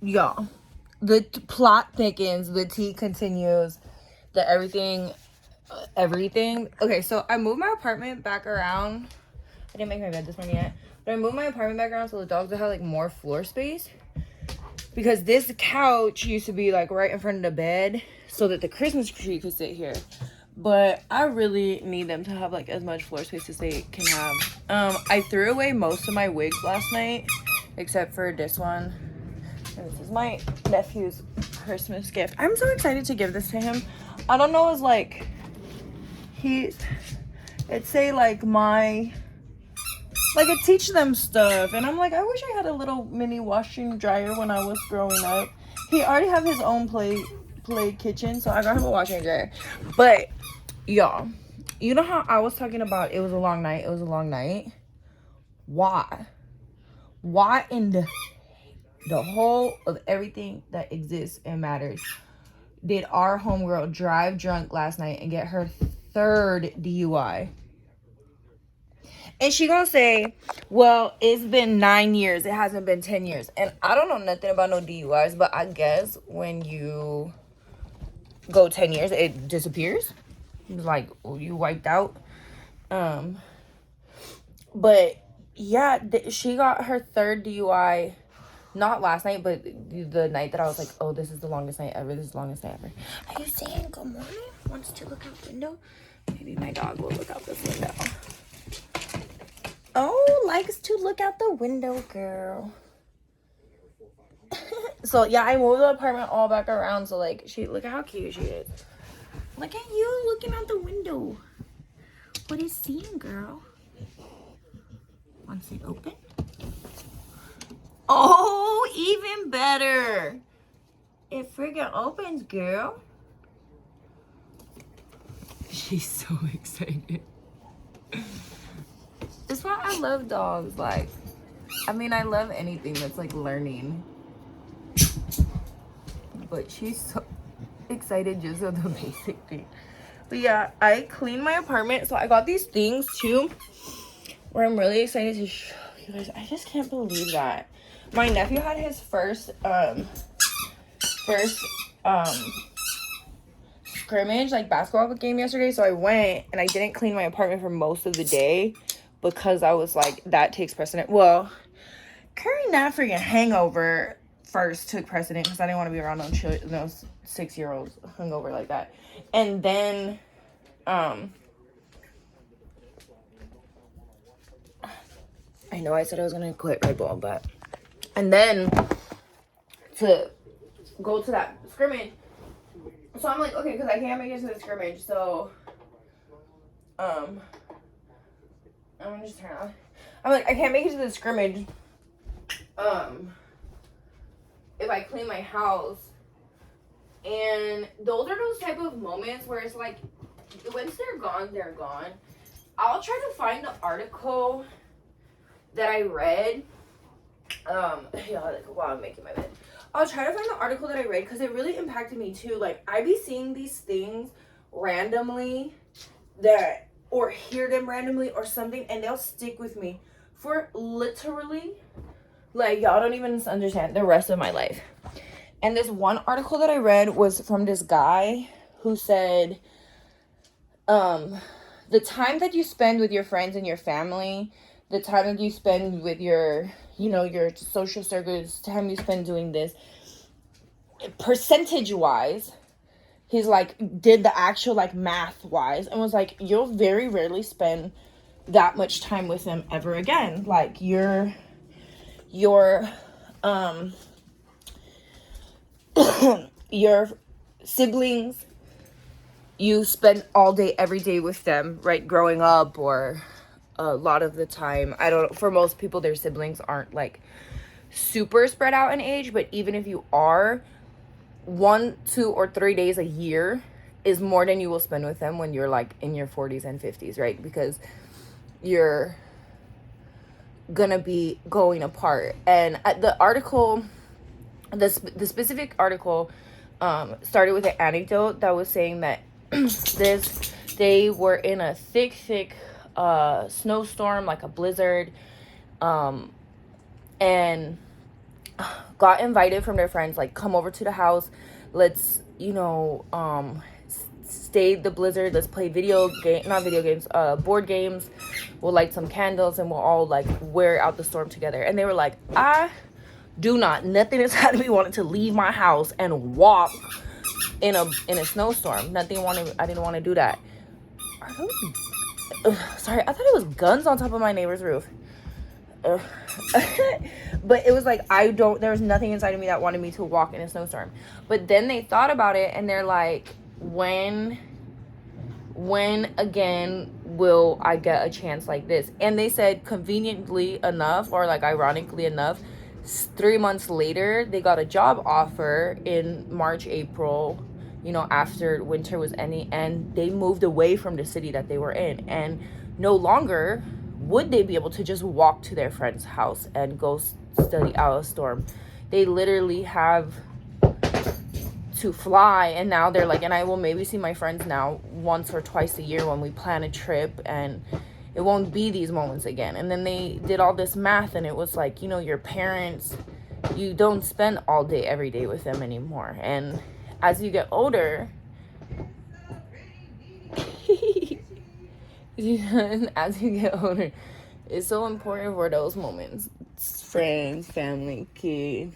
y'all, the plot thickens, the tea continues, the everything. Okay, so I moved my apartment back around. I didn't make my bed this morning yet, but I moved my apartment back around so the dogs would have like more floor space, because this couch used to be like right in front of the bed so that the Christmas tree could sit here. But I really need them to have like as much floor space as they can have. I threw away most of my wigs last night except for this one. And this is my nephew's Christmas gift. I'm so excited to give this to him. I don't know, it's like it say like it teach them stuff, and I'm like, I wish I had a little mini washing dryer when I was growing up. He already have his own play kitchen, so I got him a washing dryer. But y'all, you know how I was talking about it was a long night? Why in the whole of everything that exists and matters did our homegirl drive drunk last night and get her 3rd DUI? And she gonna say, well, it's been 9 years, it hasn't been 10 years. And I don't know nothing about no DUIs, but I guess when you go 10 years, it disappears. Like, you wiped out. But yeah, she got her 3rd DUI, not last night, but the night that I was like, oh, this is the longest night ever. This is the longest night ever. Are you saying good morning? Wants to look out the window? Maybe my dog will look out this window. Oh, likes to look out the window, girl. So yeah, I moved the apartment all back around. So like, look at how cute she is. Look at you looking out the window. What is seeing, girl? Wants it open? Oh, even better. It friggin' opens, girl. She's so excited. That's why I love dogs. Like, I mean, I love anything that's like learning. But she's so excited just for the basic thing. But yeah, I cleaned my apartment. So I got these things too, where I'm really excited to show you guys. I just can't believe that. My nephew had his first scrimmage, like basketball game yesterday. So I went and I didn't clean my apartment for most of the day because I was like, that takes precedent. Well, carrying that freaking hangover first took precedent because I didn't want to be around no 6-year-olds hungover like that. And then I know I said I was gonna quit Red Bull, but and then to go to that scrimmage, so I'm like, okay, because I can't make it to the scrimmage, so I'm gonna just turn on. I'm like, I can't make it to the scrimmage if I clean my house. And those are those type of moments where it's like, once they're gone, they're gone. I'll try to find the article that I read. While I'm making my bed, I'll try to find the article that I read because it really impacted me too. Like, I be seeing these things randomly or hear them randomly or something, and they'll stick with me for literally, like, y'all don't even understand, the rest of my life. And this one article that I read was from this guy who said, the time that you spend with your friends and your family, the time that you spend with your social circles, time you spend doing this, percentage-wise, he's like, did the actual, like, math-wise, and was like, you'll very rarely spend that much time with them ever again. Like, your your siblings, you spend all day every day with them, right, growing up, or a lot of the time, I don't know, for most people their siblings aren't like super spread out in age, but even if you are, 1, 2, or 3 days a year is more than you will spend with them when you're like in your 40s and 50s, right? Because you're gonna be going apart. And the article, the specific article started with an anecdote that was saying that they were in a thick snowstorm, like a blizzard, and got invited from their friends, like, come over to the house, let's, stay the blizzard, let's play board games, we'll light some candles, and we'll all, like, wear out the storm together. And they were like, nothing has had me wanting to leave my house and walk in a snowstorm. I didn't want to do that. Sorry, I thought it was guns on top of my neighbor's roof. But it was like, there was nothing inside of me that wanted me to walk in a snowstorm. But then they thought about it, and they're like, when again will I get a chance like this? And they said, conveniently enough, or like ironically enough, 3 months later, they got a job offer in March, April, after winter was ending, and they moved away from the city that they were in. And no longer would they be able to just walk to their friend's house and go study out a storm. They literally have to fly, and now they're like, and I will maybe see my friends now once or twice a year when we plan a trip, and it won't be these moments again. And then they did all this math, and it was like, your parents, you don't spend all day every day with them anymore. And as you get older, it's so important for those moments. Friends, family, kid.